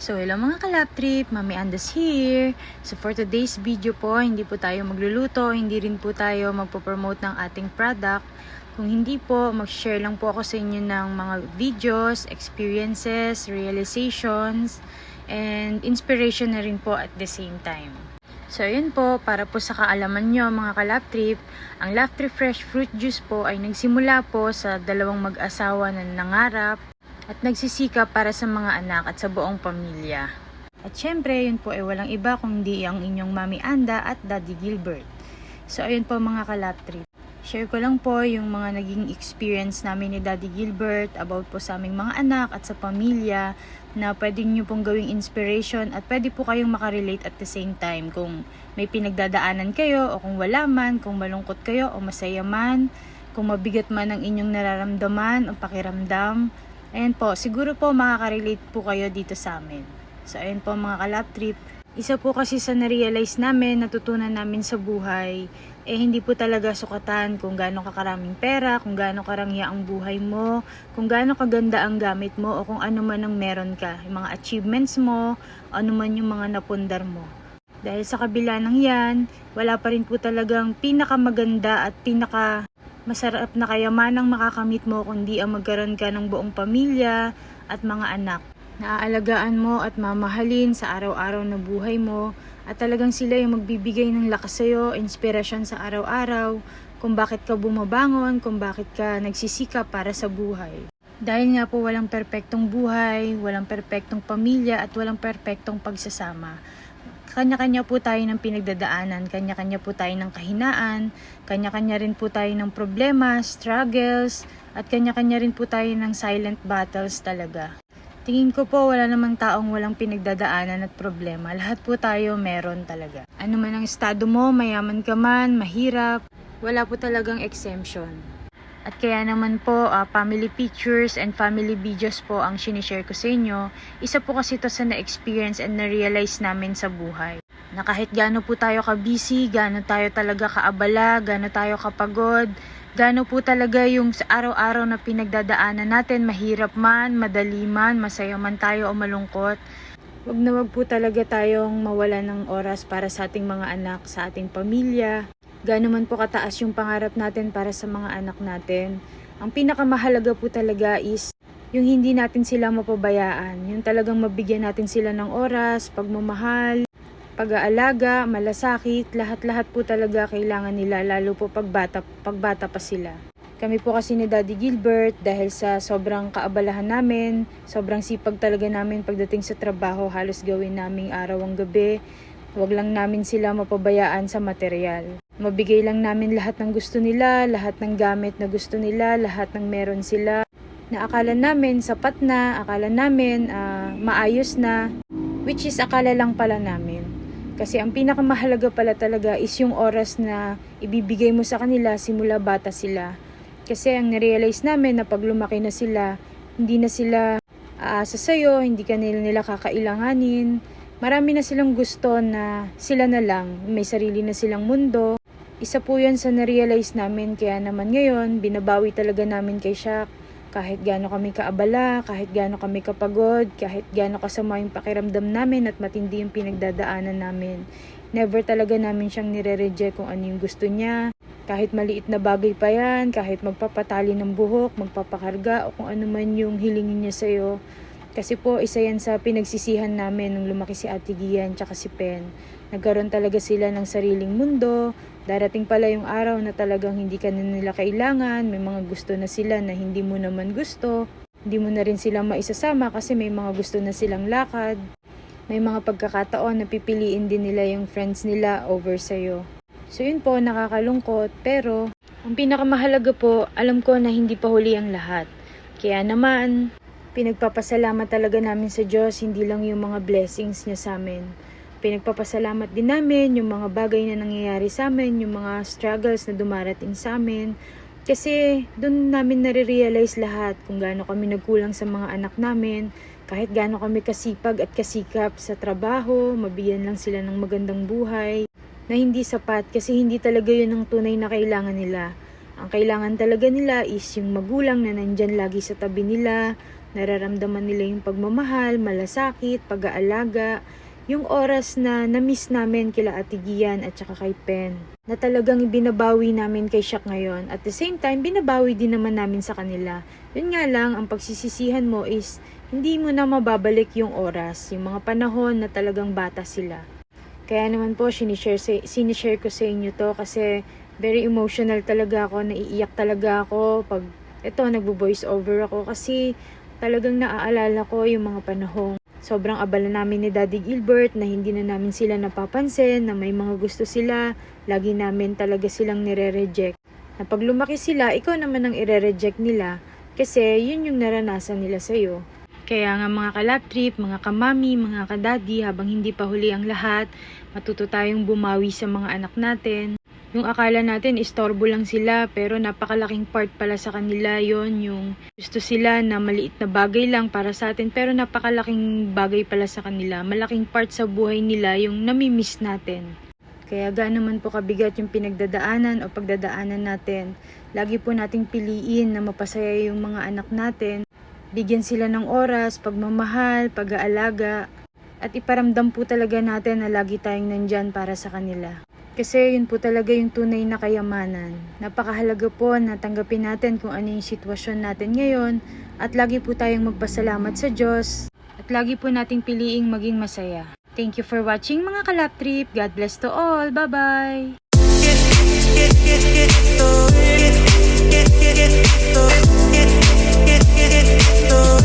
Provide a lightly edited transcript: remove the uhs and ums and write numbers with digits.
So hello mga kalap trip, Mami Andas here. So for today's video po, hindi po tayo magluluto, hindi rin po tayo magpo-promote ng ating product. Kung hindi po, mag-share lang po ako sa inyo ng mga videos, experiences, realizations, and inspiration na rin po at the same time. So yun po, para po sa kaalaman nyo mga kalap trip, ang Laughter Fresh Fruit Juice po ay nagsimula po sa dalawang mag-asawa na nangarap at nagsisikap para sa mga anak at sa buong pamilya. At syempre, yun po ay walang iba kundi ang inyong Mami Anda at Daddy Gilbert. So ayun po mga kalap trip. Share ko lang po yung mga naging experience namin ni Daddy Gilbert about po sa aming mga anak at sa pamilya na pwede nyo pong gawing inspiration at pwede po kayong makarelate at the same time kung may pinagdadaanan kayo o kung wala man, kung malungkot kayo o masaya man, kung mabigat man ang inyong nararamdaman o pakiramdam. Ayan po, siguro po makaka-relate po kayo dito sa amin. So ayan po mga kalap trip. Isa po kasi sa na-realize namin, natutunan namin sa buhay, hindi po talaga sukatan kung gaano kakaraming pera, kung gaano karangya ang buhay mo, kung gaano kaganda ang gamit mo, o kung ano man ang meron ka, yung mga achievements mo, ano man yung mga napundar mo. Dahil sa kabila ng yan, wala pa rin po talagang pinakamaganda at masarap na kayamanang makakamit mo kundi ang magkaroon ka ng buong pamilya at mga anak. Naaalagaan mo at mamahalin sa araw-araw na buhay mo at talagang sila yung magbibigay ng lakas sa'yo, inspirasyon sa araw-araw, kung bakit ka bumabangon, kung bakit ka nagsisikap para sa buhay. Dahil nga po walang perpektong buhay, walang perpektong pamilya at walang perpektong pagsasama. Kanya-kanya po tayo ng pinagdadaanan, kanya-kanya po tayo ng kahinaan, kanya-kanya rin po tayo ng problema, struggles, at kanya-kanya rin po tayo ng silent battles talaga. Tingin ko po wala namang taong walang pinagdadaanan at problema. Lahat po tayo meron talaga. Ano man ang estado mo, mayaman ka man, mahirap, wala po talagang exemption. At kaya naman po, family pictures and family videos po ang sinishare ko sa inyo. Isa po kasi ito sa na-experience and na-realize namin sa buhay. Na kahit gaano po tayo ka-busy, gaano tayo talaga kaabala, gaano tayo kapagod, gaano po talaga yung sa araw-araw na pinagdadaanan natin, mahirap man, madali man, masaya man tayo o malungkot. Wag na wag po talaga tayong mawala ng oras para sa ating mga anak, sa ating pamilya. Gaano man po kataas yung pangarap natin para sa mga anak natin. Ang pinakamahalaga po talaga is yung hindi natin sila mapabayaan. Yung talagang mabigyan natin sila ng oras, pagmamahal, pag-aalaga, malasakit, lahat-lahat po talaga kailangan nila, lalo po pagbata pa sila. Kami po kasi ni Daddy Gilbert, dahil sa sobrang kaabalahan namin, sobrang sipag talaga namin pagdating sa trabaho, halos gawin naming araw ang gabi. Huwag lang namin sila mapabayaan sa material. Mabigay lang namin lahat ng gusto nila, lahat ng gamit na gusto nila, lahat ng meron sila. Na akala namin sapat na, akala namin maayos na, which is akala lang pala namin. Kasi ang pinakamahalaga pala talaga is yung oras na ibibigay mo sa kanila simula bata sila. Kasi ang narealize namin na pag lumaki na sila, hindi na sila aasa sa'yo, hindi ka nila kakailanganin. Marami na silang gusto na sila na lang, may sarili na silang mundo. Isa po yan sa na-realize namin, kaya naman ngayon, binabawi talaga namin kay Shaq. Kahit gaano kami kaabala, kahit gaano kami kapagod, kahit gaano kasama yung pakiramdam namin at matindi yung pinagdadaanan namin. Never talaga namin siyang nire-reject kung ano yung gusto niya. Kahit maliit na bagay pa yan, kahit magpapatali ng buhok, magpapakarga o kung ano man yung hilingin niya sa'yo. Kasi po, isa yan sa pinagsisihan namin nung lumaki si Ate Gian tsaka si Pen. Nagkaroon talaga sila ng sariling mundo. Darating pala yung araw na talagang hindi ka na nila kailangan. May mga gusto na sila na hindi mo naman gusto. Hindi mo na rin sila maisasama kasi may mga gusto na silang lakad. May mga pagkakataon na pipiliin din nila yung friends nila over sa'yo. So yun po, nakakalungkot. Pero ang pinakamahalaga po, alam ko na hindi pa huli ang lahat. Kaya naman, pinagpapasalamat talaga namin sa Diyos, hindi lang yung mga blessings niya sa amin. Pinagpapasalamat din namin yung mga bagay na nangyayari sa amin, yung mga struggles na dumarating sa amin. Kasi doon namin nare-realize lahat kung gaano kami nagkulang sa mga anak namin, kahit gaano kami kasipag at kasikap sa trabaho, mabigyan lang sila ng magandang buhay, na hindi sapat kasi hindi talaga yun ang tunay na kailangan nila. Ang kailangan talaga nila is yung magulang na nandyan lagi sa tabi nila, Nararamdaman nila yung pagmamahal, malasakit, pag-aalaga, yung oras na na-miss namin kila Ate Gian at saka kay Pen, na talagang ibinabawi namin kay Shaq ngayon. At the same time, binabawi din naman namin sa kanila. Yun nga lang, ang pagsisisihan mo is hindi mo na mababalik yung oras, yung mga panahon na talagang bata sila. Kaya naman po, sinishare ko sa inyo to kasi very emotional talaga ako, naiiyak talaga ako pag nagbo-voice over ako kasi talagang naaalala ko yung mga panahong sobrang abala namin ni Daddy Gilbert na hindi na namin sila napapansin, na may mga gusto sila, lagi namin talaga silang nire-reject. Na pag lumaki sila, ikaw naman ang ire-reject nila kasi yun yung naranasan nila sa'yo. Kaya nga mga kalap trip, mga kamami, mga kadaddy, habang hindi pa huli ang lahat, matuto tayong bumawi sa mga anak natin. Yung akala natin istorbo lang sila pero napakalaking part pala sa kanila yon, yung gusto sila na maliit na bagay lang para sa atin pero napakalaking bagay pala sa kanila. Malaking part sa buhay nila yung namimiss natin. Kaya gaano man po kabigat yung pinagdadaanan o pagdadaanan natin, lagi po nating piliin na mapasaya yung mga anak natin. Bigyan sila ng oras, pagmamahal, pag-aalaga, at iparamdam po talaga natin na lagi tayong nandyan para sa kanila. Kasi yun po talaga yung tunay na kayamanan. Napakahalaga po na tanggapin natin kung ano yung sitwasyon natin ngayon at lagi po tayong magpasalamat sa Diyos at lagi po nating piliing maging masaya. Thank you for watching mga kalap trip. God bless to all. Bye-bye! Get